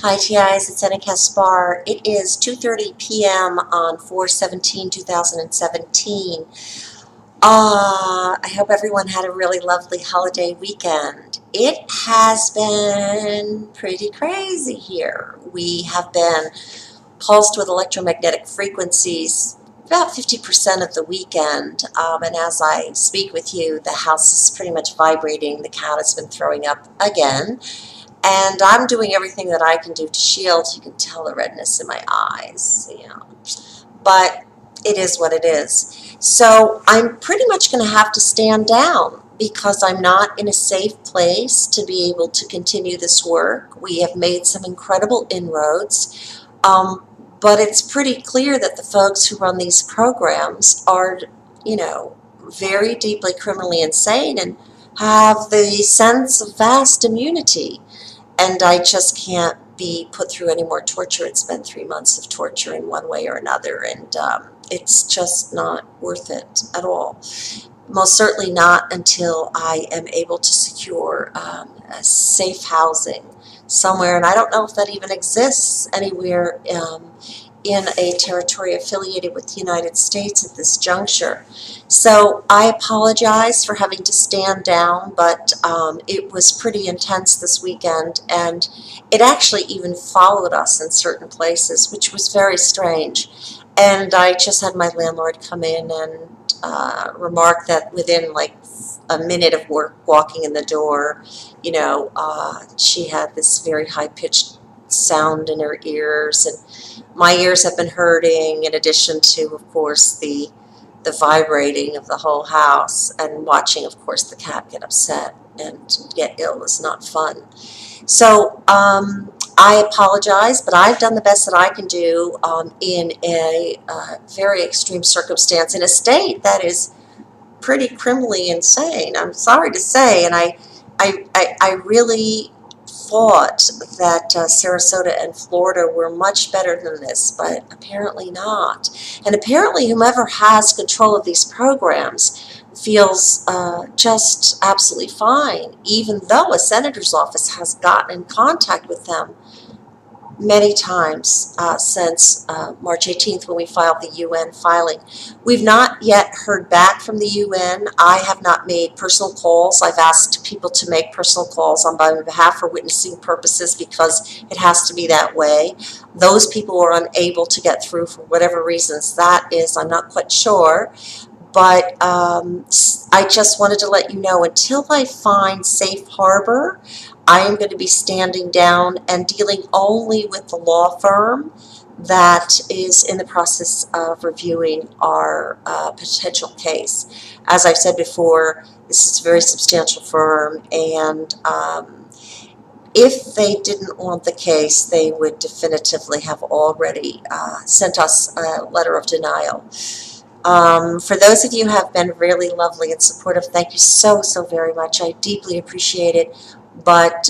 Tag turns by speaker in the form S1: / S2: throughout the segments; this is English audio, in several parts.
S1: Hi TIs, it's Anikaspar. It is 2:30 p.m. on 4/17/2017. I hope everyone had a really lovely holiday weekend. It has been pretty crazy here. We have been pulsed with electromagnetic frequencies about 50% of the weekend. And as I speak with you, the house is pretty much vibrating. The cat has been throwing up again. And I'm doing everything that I can do to shield. You can tell the redness in my eyes, But it is what it is. So I'm pretty much going to have to stand down because I'm not in a safe place to be able to continue this work. We have made some incredible inroads, but it's pretty clear that the folks who run these programs are, very deeply criminally insane and have the sense of vast immunity. And I just can't be put through any more torture. It's been 3 months of torture in one way or another, and it's just not worth it at all. Most certainly not until I am able to secure a safe housing somewhere, and I don't know if that even exists anywhere in a territory affiliated with the United States at this juncture. So I apologize for having to stand down, but it was pretty intense this weekend, and it actually even followed us in certain places, which was very strange. And I just had my landlord come in and remark that within like a minute of walking in the door, she had this very high-pitched sound in her ears, and my ears have been hurting, in addition to, of course, the vibrating of the whole house, and watching, of course, the cat get upset and get ill is not fun. So I apologize, but I've done the best that I can do in a very extreme circumstance in a state that is pretty criminally insane. I'm sorry to say, and I really thought that Sarasota and Florida were much better than this, but apparently not. And apparently whomever has control of these programs feels just absolutely fine, even though a senator's office has gotten in contact with them many times since March 18th, when we filed the UN filing. We've not yet heard back from the UN. I have not made personal calls. I've asked people to make personal calls on my behalf for witnessing purposes because it has to be that way. Those people were unable to get through for whatever reasons that is. I'm not quite sure. But I just wanted to let you know, until I find safe harbor, I am going to be standing down and dealing only with the law firm that is in the process of reviewing our potential case. As I've said before, this is a very substantial firm, and if they didn't want the case, they would definitively have already sent us a letter of denial. For those of you who have been really lovely and supportive, thank you so very much. I deeply appreciate it. But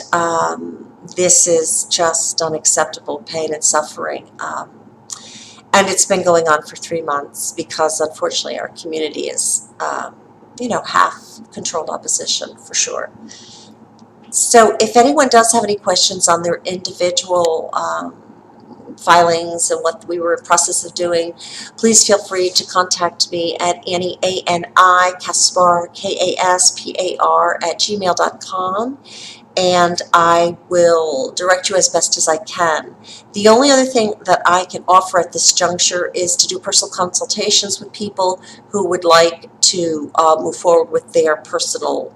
S1: this is just unacceptable pain and suffering. And it's been going on for 3 months because, unfortunately, our community is, half controlled opposition for sure. So if anyone does have any questions on their individual filings and what we were in the process of doing, please feel free to contact me at Annie, Kaspar, Kaspar, @gmail.com, and I will direct you as best as I can. The only other thing that I can offer at this juncture is to do personal consultations with people who would like to move forward with their personal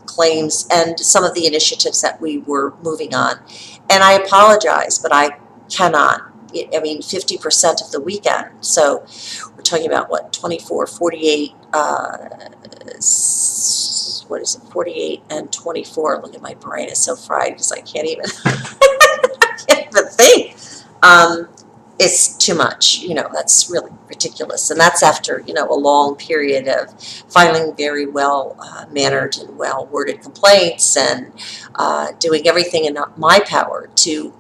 S1: claims and some of the initiatives that we were moving on. And I apologize, but I cannot. 50% of the weekend. So we're talking about what, 24, 48, 48 and 24. Look at my brain, is so fried because I can't even, think. It's too much, that's really ridiculous. And that's after, a long period of filing very well mannered and well worded complaints and doing everything in my power to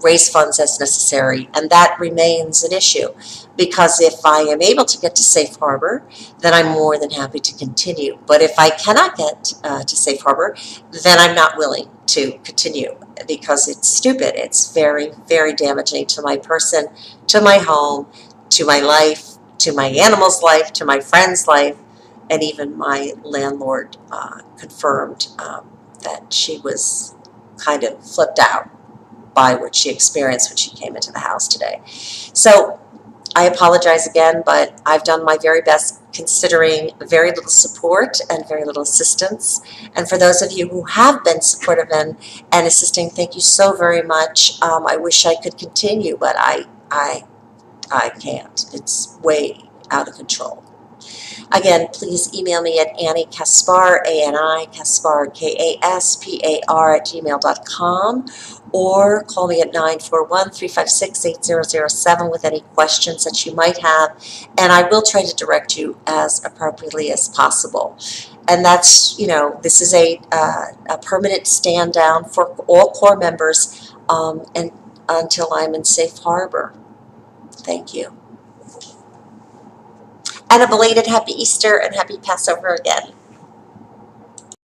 S1: raise funds as necessary, and that remains an issue, because if I am able to get to safe harbor, then I'm more than happy to continue. But if I cannot get to safe harbor, then I'm not willing. to continue because it's stupid. It's very, very damaging to my person, to my home, to my life, to my animal's life, to my friend's life, and even my landlord confirmed that she was kind of flipped out by what she experienced when she came into the house today. So I apologize again, but I've done my very best considering very little support and very little assistance. And for those of you who have been supportive and assisting, thank you so very much. I wish I could continue, but I can't. It's way out of control. Again, please email me at anikaspar, A-N-I, K-A-S-P-A-R @gmail.com, or call me at 941-356-8007 with any questions that you might have, and I will try to direct you as appropriately as possible. And that's, this is a permanent stand down for all core members and until I'm in safe harbor. Thank you. And a belated happy Easter and happy Passover again.